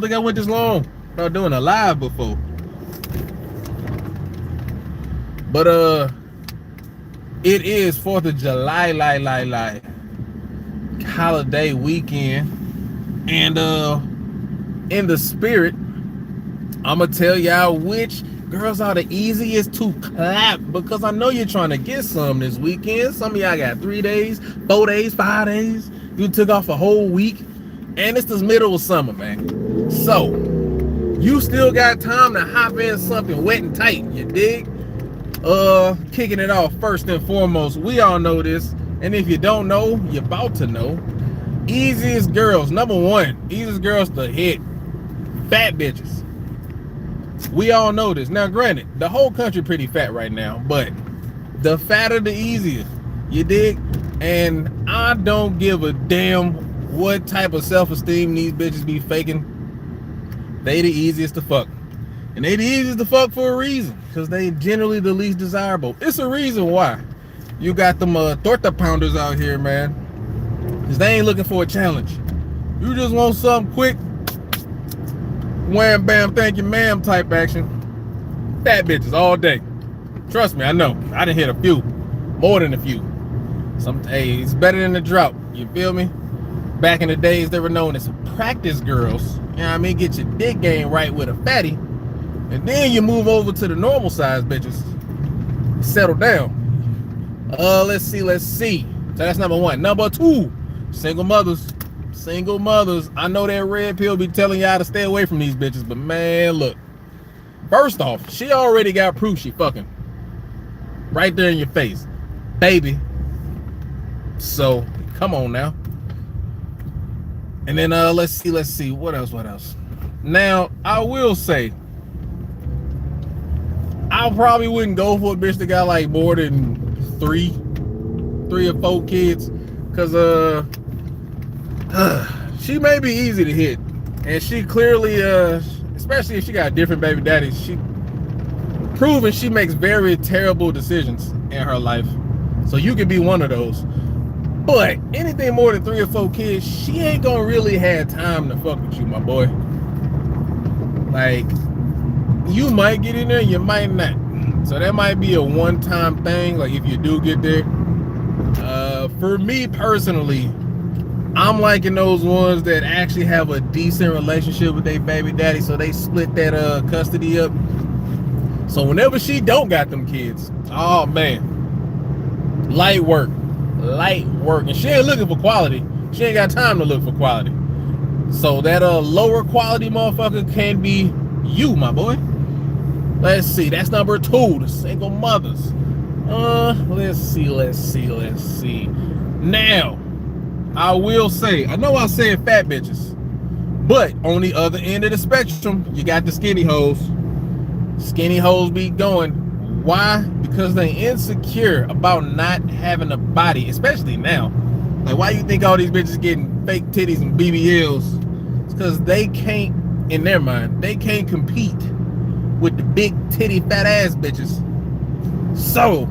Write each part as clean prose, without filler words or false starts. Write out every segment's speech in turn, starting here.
think I went this long without doing a live before. But it is 4th of July, holiday weekend. And in the spirit, I'ma tell y'all which girls are the easiest to clap, because I know you're trying to get some this weekend. Some of y'all got 3 days, 4 days, 5 days. You took off a whole week, and it's the middle of summer, man. So you still got time to hop in something wet and tight, you dig? Kicking it off first and foremost, we all know this, and if you don't know, you're about to know. Easiest girls, number one, easiest girls to hit, fat bitches. We all know this. Now, granted, the whole country pretty fat right now, but the fatter the easiest, you dig? And I don't give a damn what type of self-esteem these bitches be faking. They the easiest to fuck. And they the easiest to fuck for a reason, because they generally the least desirable. It's a reason why. You got them torta pounders out here, man, because they ain't looking for a challenge. You just want something quick, wham bam thank you ma'am type action. Fat bitches all day. Trust me, I know. I done hit a few, more than a few. Hey, it's better than the drought, you feel me? Back in the days, they were known as practice girls. You know what I mean? Get your dick game right with a fatty, and then you move over to the normal size bitches. Settle down. Let's see. So that's number one. Number two, single mothers. Single mothers. I know that red pill be telling y'all to stay away from these bitches, but man, look. First off, she already got proof she fucking. Right there in your face. Baby. So, come on now. And then let's see. What else? Now, I will say, I probably wouldn't go for a bitch that got like more than three or four kids, because she may be easy to hit, and she clearly especially if she got different baby daddies, she proven she makes very terrible decisions in her life. So you could be one of those. But anything more than 3 or 4 kids, she ain't gonna really have time to fuck with you, my boy. Like, you might get in there, you might not. So that might be a one-time thing, like if you do get there. For me personally, I'm liking those ones that actually have a decent relationship with their baby daddy, so they split that custody up. So whenever she don't got them kids, oh man, light work. And she ain't looking for quality. She ain't got time to look for quality. So that lower quality motherfucker can be you, my boy. Let's see. That's number 2, the single mothers. Let's see. Now, I will say, I know I said fat bitches, but on the other end of the spectrum, you got the skinny hoes. Skinny hoes be going. Why? Because they insecure about not having a body, especially now. Like, why you think all these bitches getting fake titties and BBLs? It's because they can't, in their mind, they can't compete with the big titty fat ass bitches. So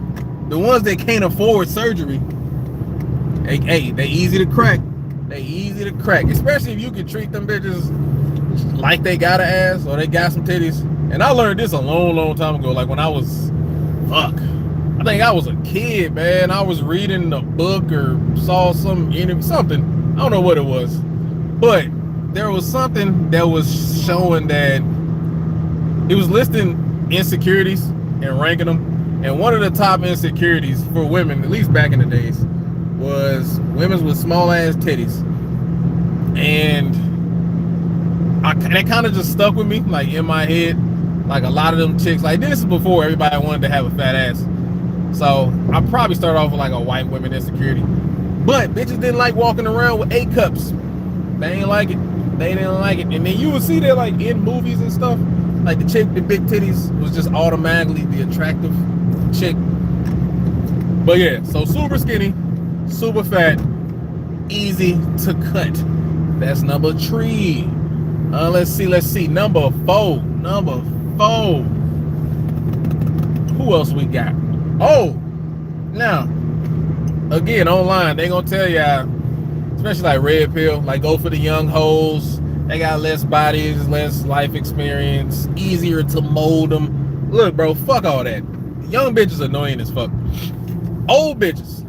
the ones that can't afford surgery, hey, they easy to crack. They easy to crack, especially if you can treat them bitches like they got an ass or they got some titties. And I learned this a long time ago, like when I was, I think I was a kid, man. I was reading a book or saw something. I don't know what it was, but there was something that was showing that it was listing insecurities and ranking them. And one of the top insecurities for women, at least back in the days, was women with small ass titties. And that kind of just stuck with me, like in my head. Like a lot of them chicks, like this is before everybody wanted to have a fat ass. So I probably started off with like a white women insecurity. But bitches didn't like walking around with A cups. They ain't like it. They didn't like it. And then you would see that like in movies and stuff, like the chick with big titties was just automatically the attractive chick. But yeah, so super skinny, super fat, easy to cut. That's number 3. Let's see. Number 4. Who else we got? Oh, now, again, online, they gonna tell y'all, especially like red pill, like go for the young hoes They got less bodies, less life experience, easier to mold them. Look, bro, fuck all that. Young bitches annoying as fuck. Old bitches,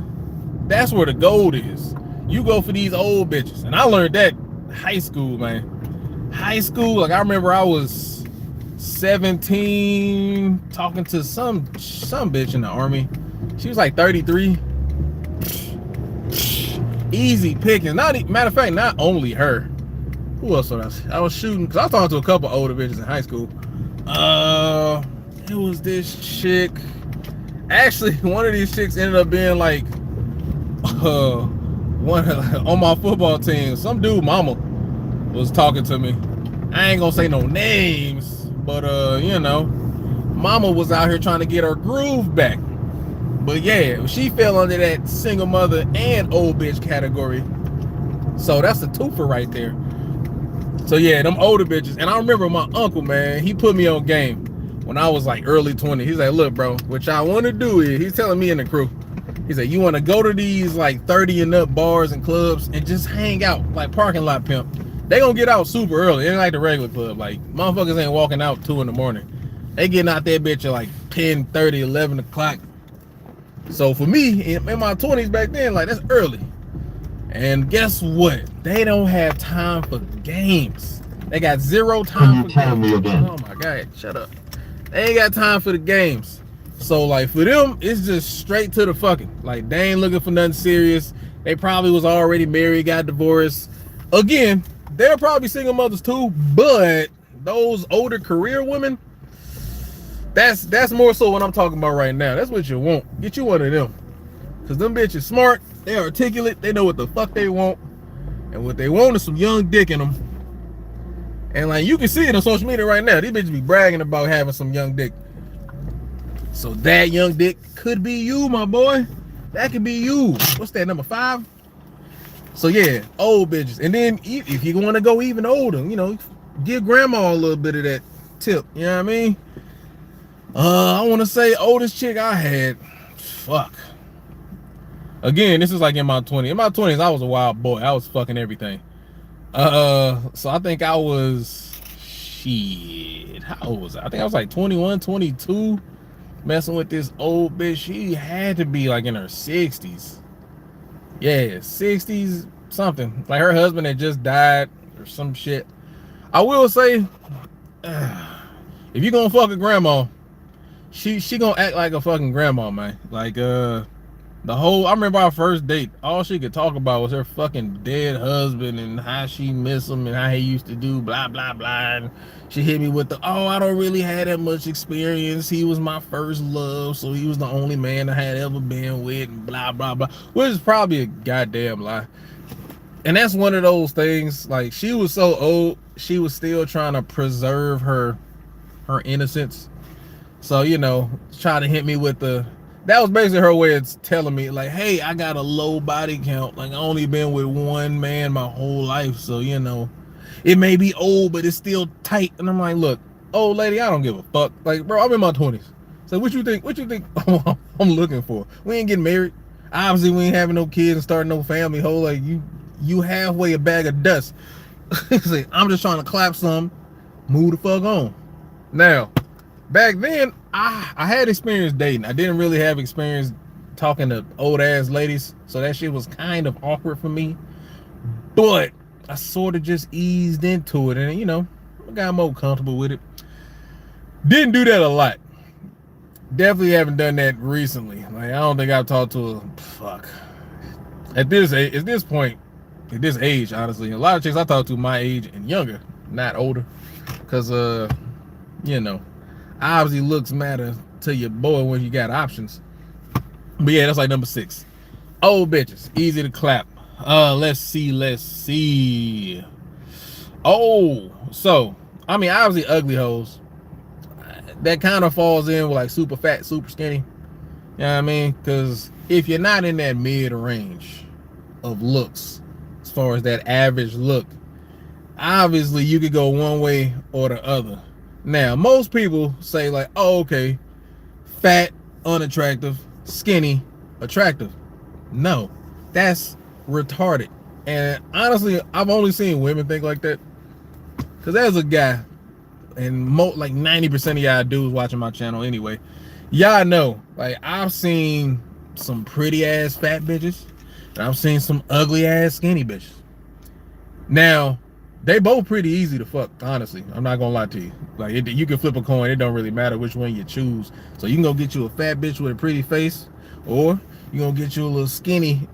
that's where the gold is. You go for these old bitches. And I learned that high school, man. High school, like I remember I was 17 talking to some bitch in the army. She was like 33. Easy picking. Matter of fact, not only her. Who else was I was shooting? Because I was talking to a couple older bitches in high school. It was this chick. Actually, one of these chicks ended up being like one on my football team. Some dude mama was talking to me. I ain't gonna say no names, but you know, mama was out here trying to get her groove back. But yeah, she fell under that single mother and old bitch category. So that's the twofer right there. So yeah, them older bitches. And I remember my uncle, man, he put me on game when I was like early 20s. He's like, look, bro, what y'all want to do is, he's telling me and the crew, he said, you want to go to these like 30 and up bars and clubs and just hang out like parking lot pimp. They gonna get out super early. It ain't like the regular club. Like motherfuckers ain't walking out 2 in the morning. They getting out that bitch at like 10, 30, 11 o'clock. So for me, in my 20s back then, like that's early. And guess what? They don't have time for games. They got zero time for games. Oh my God, shut up. They ain't got time for the games. So like for them, it's just straight to the fucking. Like they ain't looking for nothing serious. They probably was already married, got divorced. Again, they're probably single mothers too, but those older career women, that's more so what I'm talking about right now. That's what you want. Get you one of them. Cause them bitches smart, they articulate, they know what the fuck they want. And what they want is some young dick in them. And like you can see it on social media right now. These bitches be bragging about having some young dick. So that young dick could be you, my boy. That could be you. What's that, number 5? So yeah, old bitches. And then if you want to go even older, you know, give grandma a little bit of that tip. You know what I mean? I want to say oldest chick I had. Fuck. Again, this is like in my 20s. In my 20s, I was a wild boy. I was fucking everything. So I think I was, shit, how old was I? I think I was like 21, 22, messing with this old bitch. She had to be like in her 60s. Yeah, 60s something. Like her husband had just died or some shit. I will say, if you gonna fuck a grandma, she gonna act like a fucking grandma, man. Like I remember our first date, all she could talk about was her fucking dead husband and how she miss him and how he used to do blah blah blah. And she hit me with the, oh, I don't really have that much experience, he was my first love, so he was the only man I had ever been with, and blah blah blah, which is probably a goddamn lie. And that's one of those things, like she was so old, she was still trying to preserve her innocence. So, you know, try to hit me with that was basically her way of telling me, like, hey, I got a low body count. Like, I only been with one man my whole life. So, you know, it may be old, but it's still tight. And I'm like, look, old lady, I don't give a fuck. Like, bro, I'm in my 20s. So what you think I'm looking for? We ain't getting married. Obviously, we ain't having no kids and starting no family. Whole, like, you halfway a bag of dust. Like, I'm just trying to clap some, move the fuck on. Now, back then, I had experience dating. I didn't really have experience talking to old ass ladies, so that shit was kind of awkward for me. But I sort of just eased into it, and you know, I got more comfortable with it. Didn't do that a lot. Definitely haven't done that recently. Like, I don't think I've talked to a fuck. At this point, at this age, honestly, a lot of chicks I talk to my age and younger, not older, because you know, obviously looks matter to your boy when you got options. But yeah, that's like number 6. Old bitches, easy to clap. Let's see. Oh, so I mean, obviously ugly hoes. That kind of falls in with like super fat, super skinny. You know what I mean? Because if you're not in that mid range of looks, as far as that average look, obviously you could go one way or the other. Now, most people say like, oh, okay, fat, unattractive, skinny, attractive. No, that's retarded. And honestly, I've only seen women think like that. Because there's a guy, and like 90% of y'all dudes watching my channel anyway, y'all know, like, I've seen some pretty ass fat bitches, and I've seen some ugly ass skinny bitches. Now, they both pretty easy to fuck, honestly. I'm not gonna lie to you. Like, you can flip a coin, it don't really matter which one you choose. So you can go get you a fat bitch with a pretty face, or you gonna get you a little skinny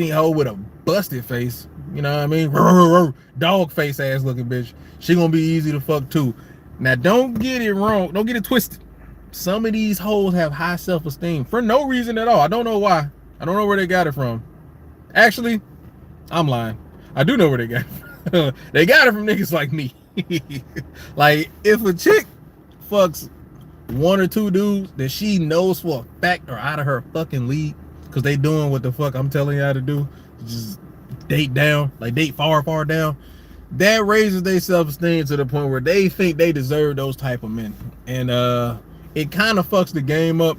hoe with a busted face. You know what I mean? Dog face ass looking bitch. She gonna be easy to fuck too. Now, don't get it wrong. Don't get it twisted. Some of these hoes have high self-esteem for no reason at all. I don't know why. I don't know where they got it from. Actually, I'm lying. I do know where they got it from. They got it from niggas like me. Like, if a chick fucks one or two dudes that she knows for a fact are out of her fucking league, because they doing what the fuck I'm telling y'all to do, just date down, like date far down, that raises their self-esteem to the point where they think they deserve those type of men. And it kind of fucks the game up.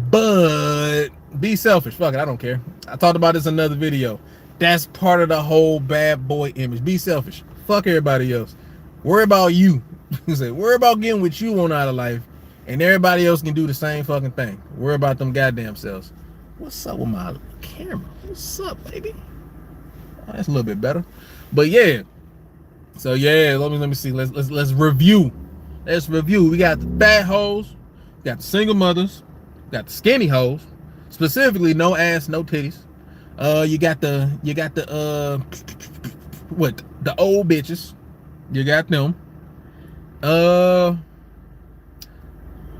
But be selfish. Fuck it, I don't care. I talked about this in another video. That's part of the whole bad boy image. Be selfish. Fuck everybody else. Worry about you. Worry about getting what you want out of life, and everybody else can do the same fucking thing. Worry about them goddamn selves. What's up with my camera? What's up, baby? Oh, that's a little bit better. But yeah. So yeah, let me see. Let's review. Let's review. We got the fat hoes, we got the single mothers, we got the skinny hoes, specifically no ass, no titties. You got the what? The old bitches. You got them. What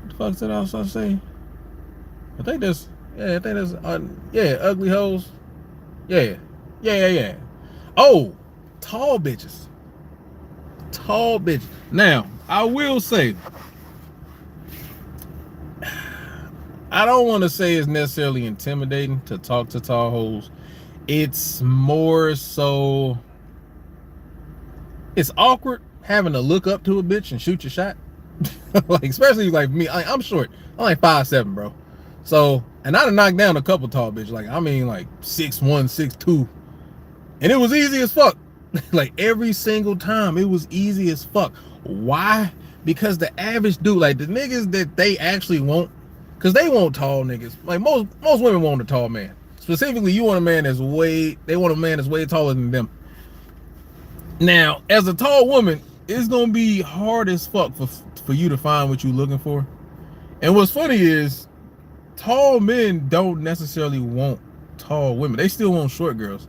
the fuck did I also say? I think that's ugly hoes. Yeah. Oh, tall bitches. Tall bitches. Now, I will say, I don't want to say it's necessarily intimidating to talk to tall hoes. It's more so, it's awkward having to look up to a bitch and shoot your shot. Like, especially like me, I'm short. I'm like 5'7", bro. So, and I done knocked down a couple tall bitches. Like, I mean, like 6'1", 6'2", and it was easy as fuck. Like, every single time, it was easy as fuck. Why? Because the average dude, like the niggas that they actually want, because they want tall niggas. Like, most women want a tall man. Specifically, you want a man that's they want a man that's way taller than them. Now, as a tall woman, it's gonna be hard as fuck for you to find what you're looking for. And what's funny is, tall men don't necessarily want tall women. They still want short girls.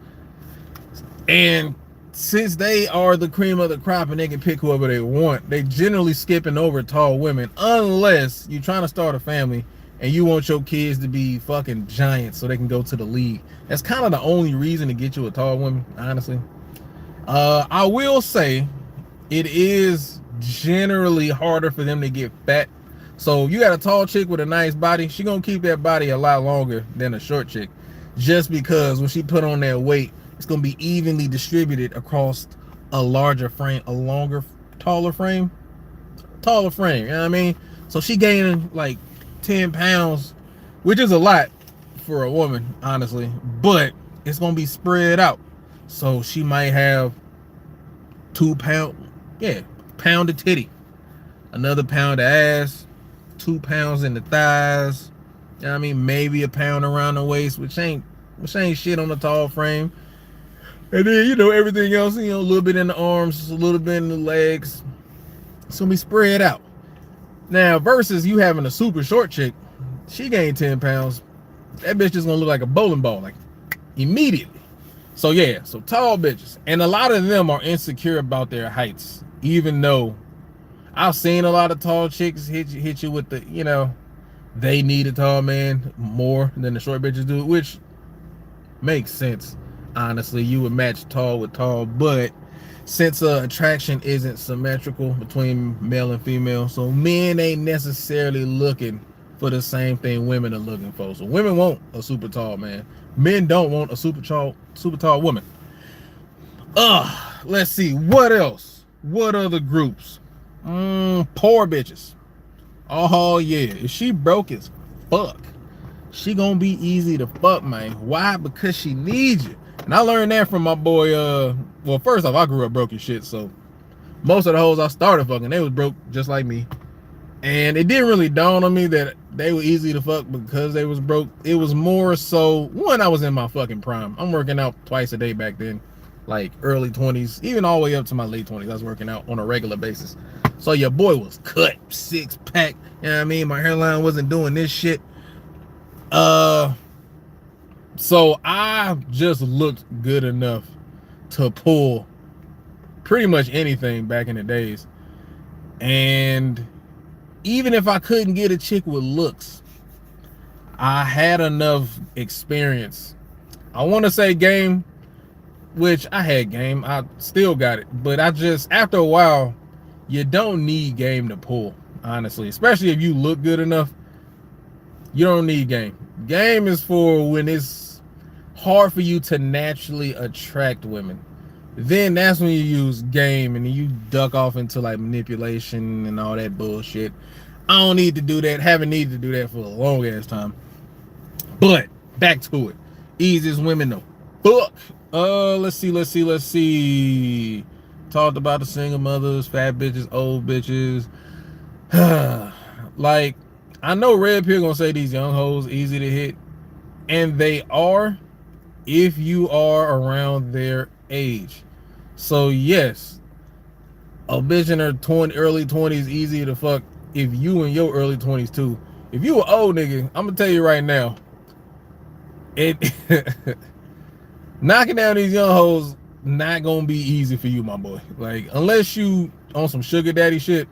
And since they are the cream of the crop and they can pick whoever they want, they generally skipping over tall women, unless you're trying to start a family and you want your kids to be fucking giants so they can go to the league. That's kind of the only reason to get you a tall woman, honestly. I will say it is generally harder for them to get fat. So if you got a tall chick with a nice body, she gonna keep that body a lot longer than a short chick, just because when she put on that weight, it's gonna be evenly distributed across a larger frame, a longer, taller frame. You know what I mean? So she gaining like 10 pounds, which is a lot for a woman, honestly, but it's gonna be spread out. So she might have 2 pound, pound of titty, another pound of ass, 2 pounds in the thighs. You know what I mean? Maybe a pound around the waist, which ain't shit on the tall frame. And then, you know, everything else, you know, a little bit in the arms, a little bit in the legs. It's gonna be spread out. Now, versus you having a super short chick, she gained 10 pounds. That bitch is gonna look like a bowling ball, like, immediately. So yeah, so tall bitches. And a lot of them are insecure about their heights, even though I've seen a lot of tall chicks hit you with the, you know, they need a tall man more than the short bitches do, which makes sense. Honestly, you would match tall with tall, but since attraction isn't symmetrical between male and female, so men ain't necessarily looking for the same thing women are looking for. So women want a super tall man. Men don't want a super tall woman. Let's see, what else? What other groups? Poor bitches. Oh yeah, if she broke as fuck, she gonna be easy to fuck, man. Why? Because she needs you. And I learned that from my boy, well, first off, I grew up broke as shit, so Most of the hoes I started fucking, they was broke just like me. And it didn't really dawn on me that they were easy to fuck because they was broke. It was more so, one, I was in my fucking prime. I'm working out twice a day back then, like early 20s, even all the way up to my late 20s. I was working out on a regular basis. So your boy was cut, 6-pack, you know what I mean? My hairline wasn't doing this shit. So I just looked good enough to pull pretty much anything back in the days. And even if I couldn't get a chick with looks, I had enough experience. I want to say game, which I had game. I still got it. But I just, after a while, you don't need game to pull, honestly. Especially if you look good enough, you don't need game. Game is for when it's hard for you to naturally attract women. Then that's when you use game and you duck off into like manipulation and all that bullshit. I don't need to do that. Haven't needed to do that for a long ass time. But back to it. Easiest women to fuck. Let's see. Talked about the single mothers, fat bitches, old bitches. Like, I know Red Pill gonna say these young hoes easy to hit, and they are if you are around their age. So yes, a bitch in her early 20s easy to fuck if you in your early 20s too. If you an old nigga, I'm gonna tell you right now, it knocking down these young hoes not gonna be easy for you, my boy. Like, unless you on some sugar daddy shit,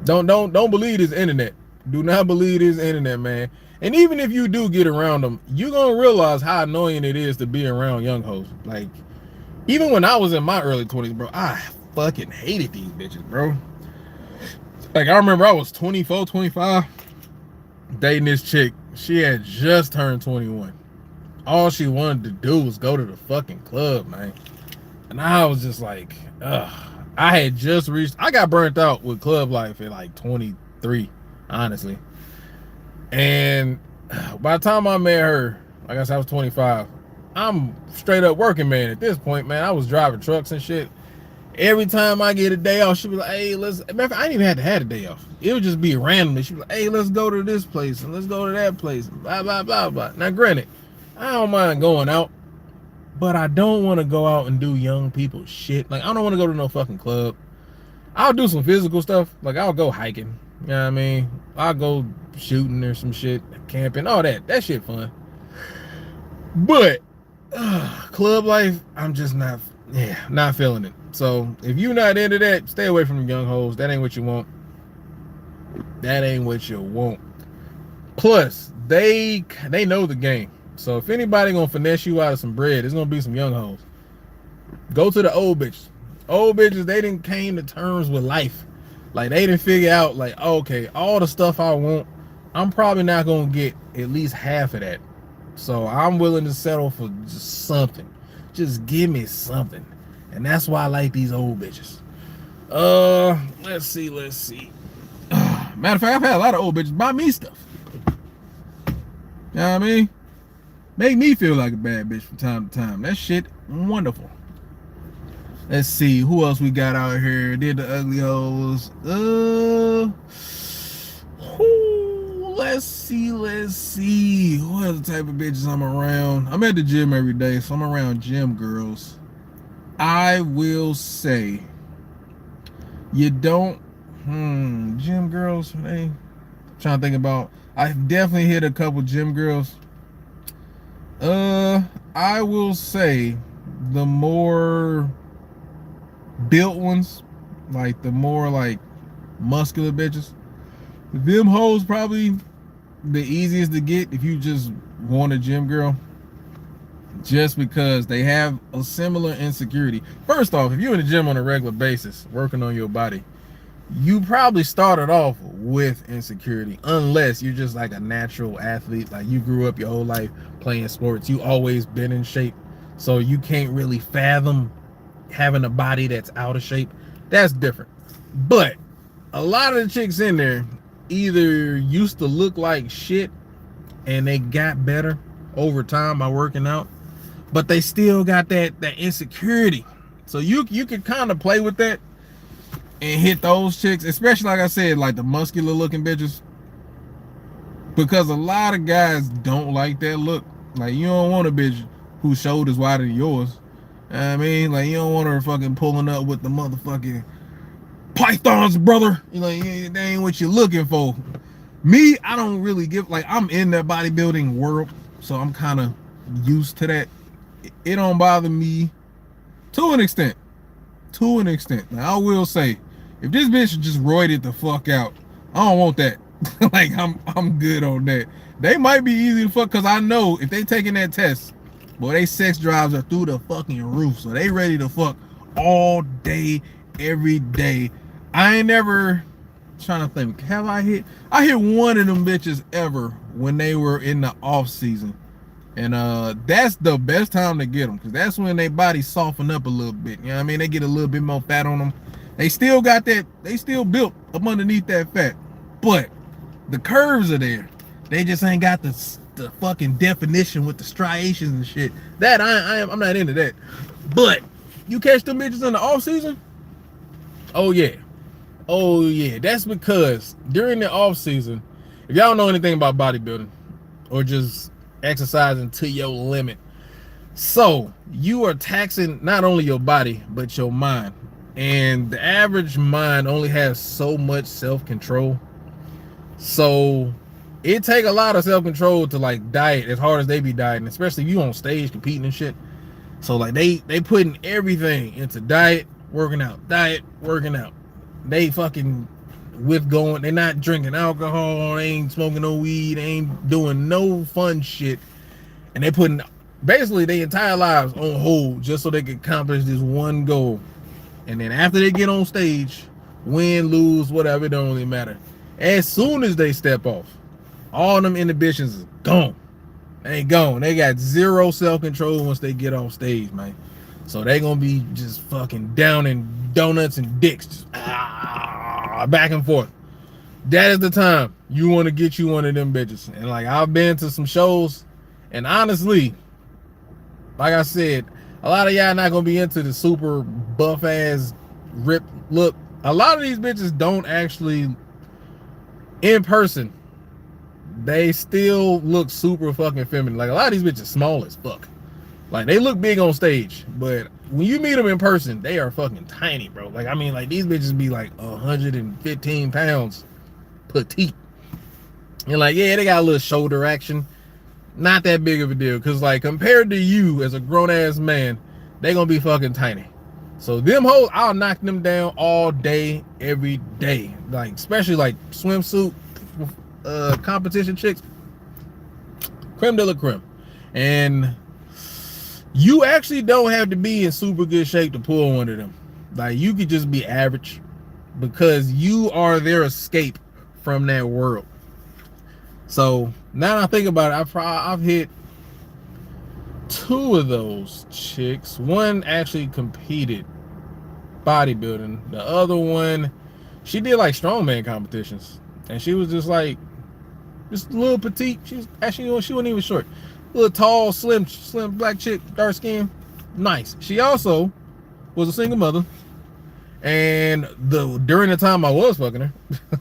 don't believe this internet. Do not believe this internet, man. And even if you do get around them, you're gonna realize how annoying it is to be around young hoes. Like, even when I was in my early 20s, bro, I fucking hated these bitches, bro. Like, I remember I was 24, 25, dating this chick. She had just turned 21. All she wanted to do was go to the fucking club, man. And I was just like, ugh. I got burnt out with club life at like 23, honestly. And by the time I met her, I guess I was 25, I'm straight up working man at this point, man. I was driving trucks and shit. Every time I get a day off, she'd be like, hey, let's, I didn't even have to have a day off. It would just be randomly. She'd be like, hey, let's go to this place and let's go to that place, blah, blah, blah, blah. Now, granted, I don't mind going out, but I don't want to go out and do young people shit. Like, I don't want to go to no fucking club. I'll do some physical stuff. Like, I'll go hiking. You know what I mean? I'll go shooting or some shit, camping, all that. That shit fun. But club life, I'm just not feeling it. So if you're not into that, stay away from the young hoes. That ain't what you want. That ain't what you want. Plus, they know the game. So if anybody gonna finesse you out of some bread, it's gonna be some young hoes. Go to the old bitches. Old bitches, they didn't came to terms with life. Like, they didn't figure out, like, okay, all the stuff I want, I'm probably not gonna get at least half of that. So I'm willing to settle for just something. Just give me something. And that's why I like these old bitches. Let's see. Matter of fact, I've had a lot of old bitches buy me stuff. You know what I mean? Make me feel like a bad bitch from time to time. That shit wonderful. Let's see, who else we got out here? Did the ugly hoes? Let's see. What other type of bitches I'm around? I'm at the gym every day, so I'm around gym girls. I will say, you don't, gym girls, hey, trying to think about, I definitely hit a couple gym girls. I will say, the more built ones, like the more like muscular bitches, them hoes probably the easiest to get if you just want a gym girl, just because they have a similar insecurity. First off, if you're in the gym on a regular basis working on your body, you probably started off with insecurity, unless you're just like a natural athlete, like you grew up your whole life playing sports, you always been in shape, so you can't really fathom having a body that's out of shape. That's different. But a lot of the chicks in there either used to look like shit and they got better over time by working out, but they still got that insecurity. So you could kind of play with that and hit those chicks, especially like I said, like the muscular looking bitches, because a lot of guys don't like that look. Like, you don't want a bitch whose shoulders wider than yours. I mean, like, you don't want her fucking pulling up with the motherfucking pythons, brother. You know, that ain't what you're looking for. Me, I don't really give, like, I'm in that bodybuilding world, so I'm kind of used to that. It don't bother me to an extent. To an extent. Now, I will say, if this bitch just roided the fuck out, I don't want that. Like, I'm good on that. They might be easy to fuck, because I know if they taking that test, boy, they sex drives are through the fucking roof. So they ready to fuck all day, every day. I ain't never, trying to think, have I hit one of them bitches ever when they were in the off season. And that's the best time to get them, because that's when their body soften up a little bit. You know what I mean? They get a little bit more fat on them. They still got that, they still built up underneath that fat, but the curves are there. They just ain't got the fucking definition with the striations and shit. That I'm not into that. But you catch them bitches in the off season? Oh yeah. Oh yeah. That's because during the off season, if y'all don't know anything about bodybuilding or just exercising to your limit, so you are taxing not only your body but your mind. And the average mind only has so much self-control. So it take a lot of self-control to like diet as hard as they be dieting, especially if you on stage competing and shit. So like they putting everything into diet, working out. They fucking they're not drinking alcohol, they ain't smoking no weed, they ain't doing no fun shit. And they putting basically their entire lives on hold just so they can accomplish this one goal. And then after they get on stage, win, lose, whatever, it don't really matter. As soon as they step off, all them inhibitions is gone. They ain't gone. They got zero self-control once they get off stage, man. So they gonna be just fucking down in donuts and dicks, just back and forth. That is the time you want to get you one of them bitches. And like, I've been to some shows, and honestly, like I said, a lot of y'all not gonna be into the super buff ass ripped look. A lot of these bitches don't actually, in person, they still look super fucking feminine. Like, a lot of these bitches small as fuck. Like, they look big on stage, but when you meet them in person, they are fucking tiny, bro. Like, I mean, like, these bitches be like 115 pounds petite. And like, yeah, they got a little shoulder action. Not that big of a deal, because like, compared to you as a grown-ass man, they gonna be fucking tiny. So them hoes, I'll knock them down all day, every day. Like, especially like swimsuit competition chicks, creme de la creme. And you actually don't have to be in super good shape to pull one of them. Like, you could just be average, because you are their escape from that world. So now I think about it, I've hit 2 of those chicks. One actually competed bodybuilding. The other one, she did like strongman competitions, and she was just like, just a little petite. She was actually, she wasn't even short. A little tall, slim black chick, dark skin, nice. She also was a single mother, and during the time I was fucking her,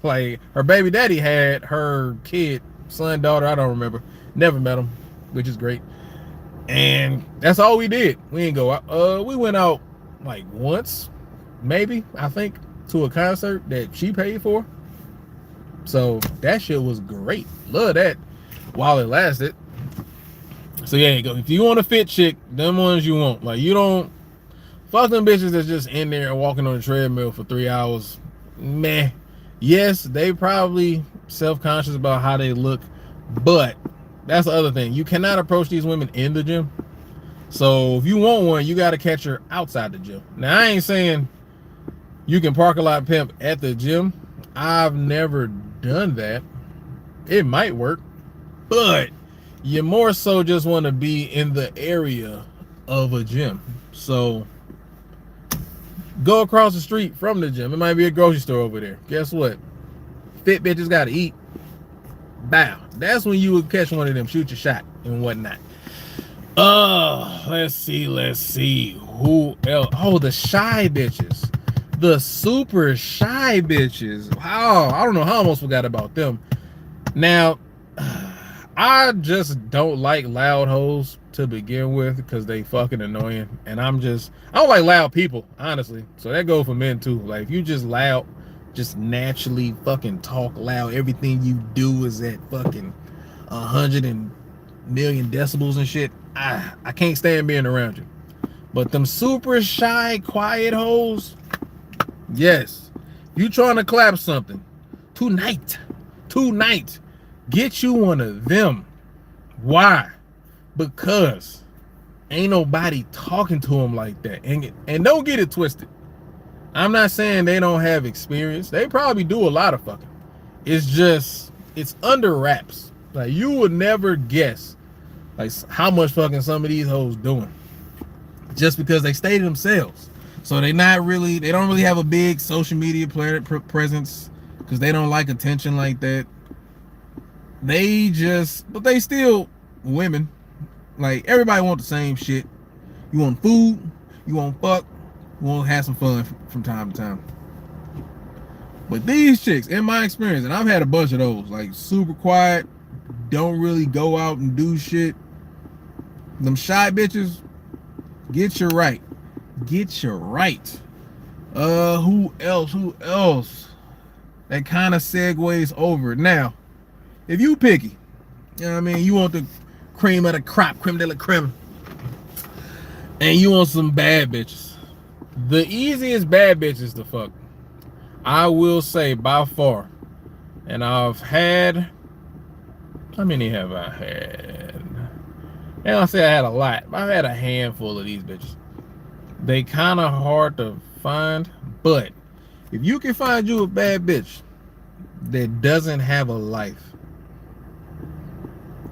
like, her baby daddy had her kid, son, daughter, I don't remember, never met him, which is great. And that's all we did. We didn't go out. We went out like once, maybe, I think, to a concert that she paid for. So that shit was great. Love that while it lasted. So yeah, you go. If you want a fit chick, them ones you want. Like, you don't fuck them bitches that's just in there and walking on a treadmill for 3 hours. Meh. Yes, they probably self-conscious about how they look, but that's the other thing. You cannot approach these women in the gym. So if you want one, you got to catch her outside the gym. Now, I ain't saying you can park a lot pimp at the gym. I've never done that. It might work, but you more so just want to be in the area of a gym. So go across the street from the gym. It might be a grocery store over there. Guess what? Fit bitches got to eat. Bow. That's when you would catch one of them, shoot your shot and whatnot. Let's see. Who else? Oh, the shy bitches. The super shy bitches. Wow, I don't know how I almost forgot about them. Now, I just don't like loud hoes to begin with because they fucking annoying. And I don't like loud people, honestly. So that goes for men too. Like, if you just loud, just naturally fucking talk loud, everything you do is at fucking 100 million decibels and shit, I can't stand being around you. But them super shy, quiet hoes, yes. You trying to clap something tonight, get you one of them. Why? Because ain't nobody talking to them like that. And don't get it twisted. I'm not saying they don't have experience. They probably do a lot of fucking. It's under wraps. Like, you would never guess like how much fucking some of these hoes doing just because they stay to themselves. So they don't really have a big social media presence because they don't like attention like that. But they still women. Like, everybody want the same shit. You want food, you want fuck, you want to have some fun from time to time. But these chicks, in my experience, and I've had a bunch of those, like super quiet, don't really go out and do shit. Them shy bitches, get you right. Who else? That kind of segues over. Now, if you picky, you know what I mean, you want the cream of the crop, creme de la creme, and you want some bad bitches. The easiest bad bitches to fuck, I will say by far, and I've had, how many have I had? And I'll say I had a lot. I've had a handful of these bitches. They kind of hard to find, but if you can find you a bad bitch that doesn't have a life,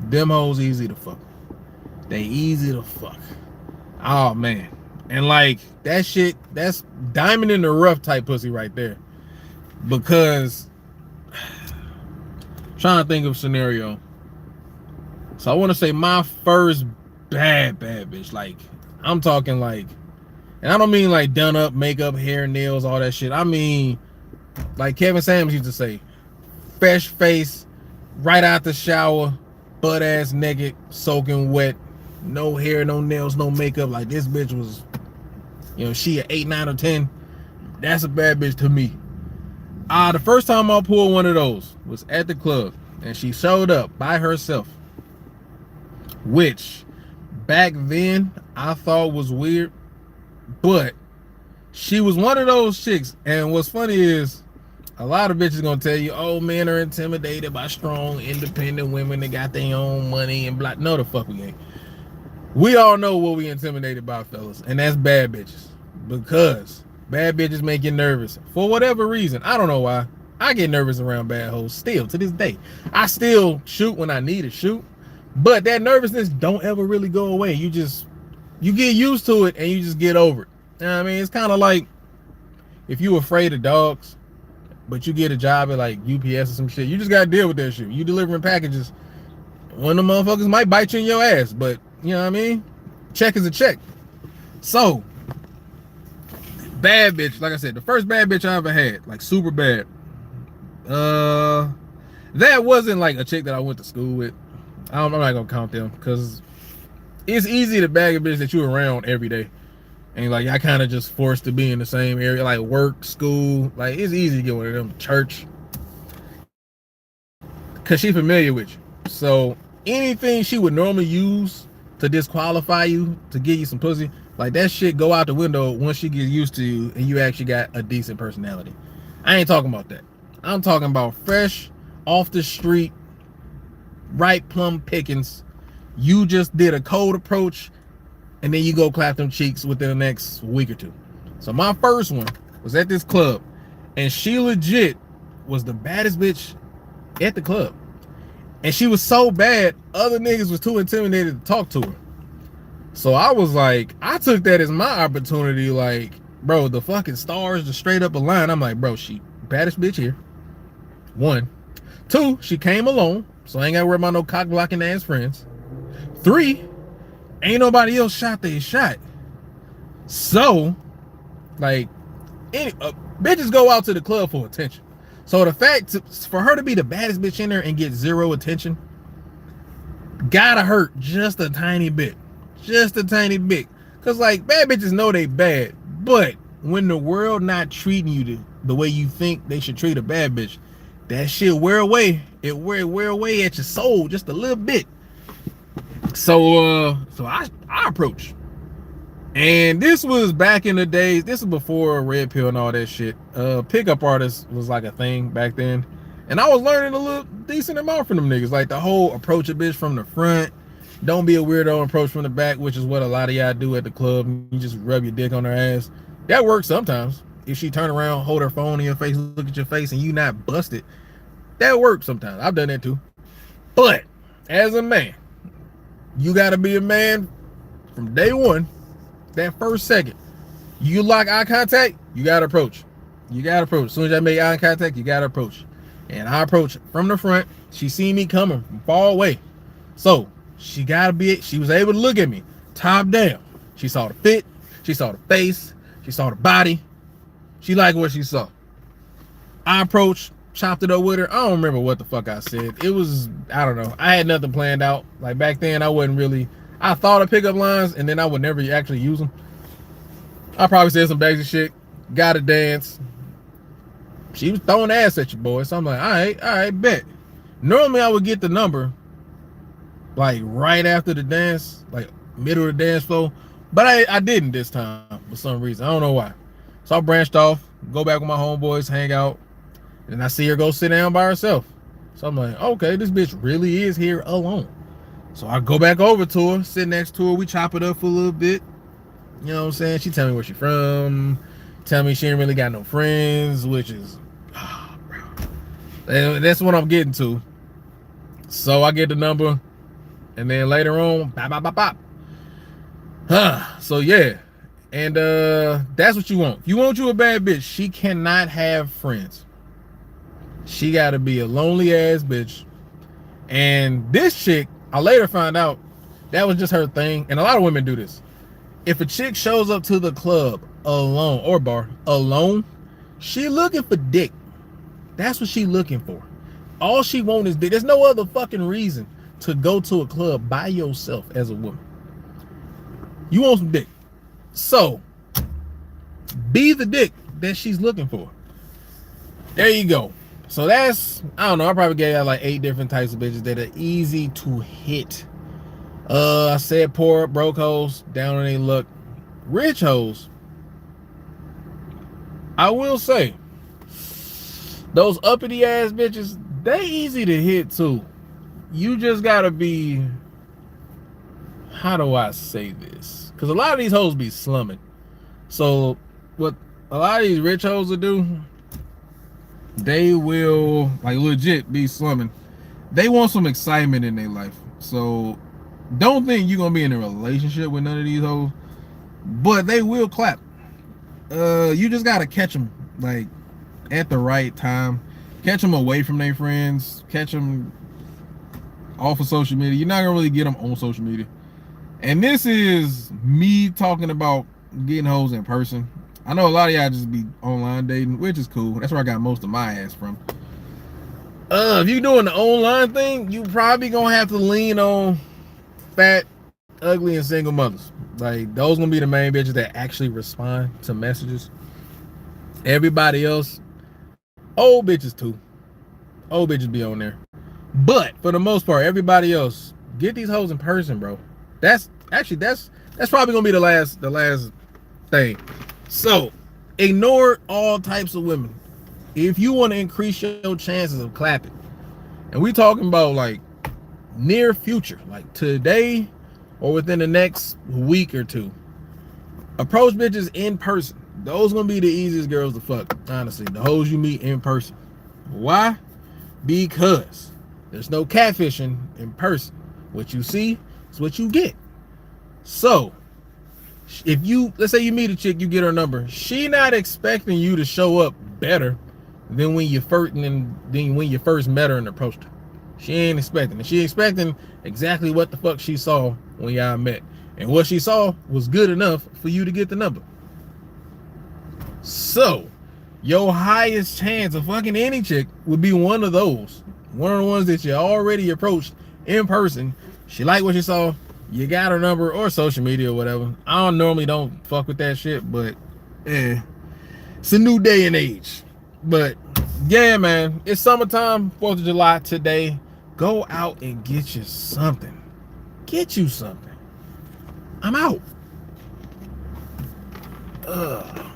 them hoes easy to fuck. They easy to fuck. Oh man. And like, that shit, that's diamond in the rough type pussy right there. Because trying to think of a scenario. So I want to say my first bad bitch. Like, I'm talking like, and I don't mean like done up, makeup, hair, nails, all that shit. I mean, like Kevin Samuels used to say, fresh face, right out the shower, butt ass naked, soaking wet, no hair, no nails, no makeup. Like, this bitch was, she an 8, 9, or 10. That's a bad bitch to me. The first time I pulled one of those was at the club, and she showed up by herself, which back then I thought was weird, but she was one of those chicks. And what's funny is, a lot of bitches gonna tell you, oh, men are intimidated by strong, independent women that got their own money and blah. No, the fuck we ain't. We all know what we intimidated by, fellas, and that's bad bitches. Because bad bitches make you nervous for whatever reason. I don't know why. I get nervous around bad hoes still to this day. I still shoot when I need to shoot, but that nervousness don't ever really go away. You get used to it and you just get over it. You know what I mean? It's kind of like if you afraid of dogs, but you get a job at like UPS or some shit. You just gotta deal with that shit. You delivering packages, one of them motherfuckers might bite you in your ass, but you know what I mean? Check is a check. So, bad bitch, like I said, the first bad bitch I ever had, like super bad. That wasn't like a chick that I went to school with. I'm not gonna count them because it's easy to bag a bitch that you around every day. And like, I kind of just forced to be in the same area, like work, school. Like, it's easy to get one of them, church, because she familiar with you. So anything she would normally use to disqualify you, to give you some pussy, like that shit go out the window once she gets used to you and you actually got a decent personality. I ain't talking about that. I'm talking about fresh, off the street, right plum pickings. You just did a cold approach and then you go clap them cheeks within the next week or two. So my first one was at this club, and she legit was the baddest bitch at the club. And she was so bad, other niggas was too intimidated to talk to her. So I was like, I took that as my opportunity. Like, bro, the fucking stars just straight up align. I'm like, bro, she baddest bitch here. 1. 2, she came alone, so I ain't gotta worry about no cock blocking ass friends. 3, Ain't nobody else shot their shot. So, like, bitches go out to the club for attention. So the fact for her to be the baddest bitch in there and get zero attention gotta hurt just a tiny bit. Just a tiny bit. Cause like bad bitches know they bad, but when the world not treating you the way you think they should treat a bad bitch, that shit wear away. It wear away at your soul just a little bit. So I approach. And this was back in the days. This was before Red Pill and all that shit. Pickup artist was like a thing back then. And I was learning a little decent amount from them niggas. Like the whole approach a bitch from the front. Don't be a weirdo, approach from the back, which is what a lot of y'all do at the club. You just rub your dick on her ass. That works sometimes. If she turn around, hold her phone in your face, look at your face, and you not busted, that works sometimes. I've done that too. But as a man, you gotta be a man from day one. That first second, you lock eye contact, you gotta approach. You gotta approach. As soon as I make eye contact, you gotta approach. And I approach from the front. She seen me coming from far away. So she was able to look at me top down. She saw the fit, she saw the face, she saw the body. She liked what she saw. I approached, chopped it up with her. I don't remember what the fuck I said. It was, I don't know. I had nothing planned out. Like back then, I thought of pickup lines and then I would never actually use them. I probably said some basic shit. Got to dance. She was throwing ass at you, boy. So I'm like, all right, bet. Normally I would get the number like right after the dance, like middle of the dance floor. But I didn't this time for some reason. I don't know why. So I branched off, go back with my homeboys, hang out. And I see her go sit down by herself. So I'm like, okay, this bitch really is here alone. So I go back over to her, sit next to her. We chop it up for a little bit. You know what I'm saying? She tell me where she from. Tell me she ain't really got no friends, which is, bro. That's what I'm getting to. So I get the number. And then later on, bop. So yeah. And that's what you want. If you want you a bad bitch, she cannot have friends. She got to be a lonely ass bitch. And this chick, I later found out that was just her thing. And a lot of women do this. If a chick shows up to the club alone or bar alone, she looking for dick. That's what she looking for. All she wants is dick. There's no other fucking reason to go to a club by yourself as a woman. You want some dick. So, be the dick that she's looking for. There you go. So that's, I don't know, I probably gave out like 8 different types of bitches that are easy to hit. I said poor, broke hoes, down on their luck. Rich hoes, I will say, those uppity ass bitches, they easy to hit too. You just gotta be, how do I say this? Because a lot of these hoes be slumming. So what a lot of these rich hoes will do, they will like legit be slumming. They want some excitement in their life. So don't think you're gonna be in a relationship with none of these hoes, but they will clap. You just gotta catch them like at the right time. Catch them away from their friends. Catch them off of social media. You're not gonna really get them on social media. And this is me talking about getting hoes in person. I know a lot of y'all just be online dating, which is cool. That's where I got most of my ass from. If you doing the online thing, you probably gonna have to lean on fat, ugly, and single mothers. Like those gonna be the main bitches that actually respond to messages. Everybody else, old bitches too. Old bitches be on there. But for the most part, everybody else, get these hoes in person, bro. That's probably gonna be the last thing. So ignore all types of women. If you want to increase your chances of clapping, and we talking about like near future, like today or within the next week or two, approach bitches in person. Those gonna be the easiest girls to fuck, honestly. The hoes you meet in person. Why? Because there's no catfishing in person. What you see is what you get. So if you, let's say you meet a chick, you get her number, she not expecting you to show up better than when you first met her and approached her. She ain't expecting it. She expecting exactly what the fuck she saw when y'all met. And what she saw was good enough for you to get the number. So, your highest chance of fucking any chick would be one of those. One of the ones that you already approached in person. She liked what she saw. You got her number or social media or whatever. I normally don't fuck with that shit, but it's a new day and age. But yeah, man, it's summertime, 4th of July today. Go out and get you something. Get you something. I'm out. Ugh.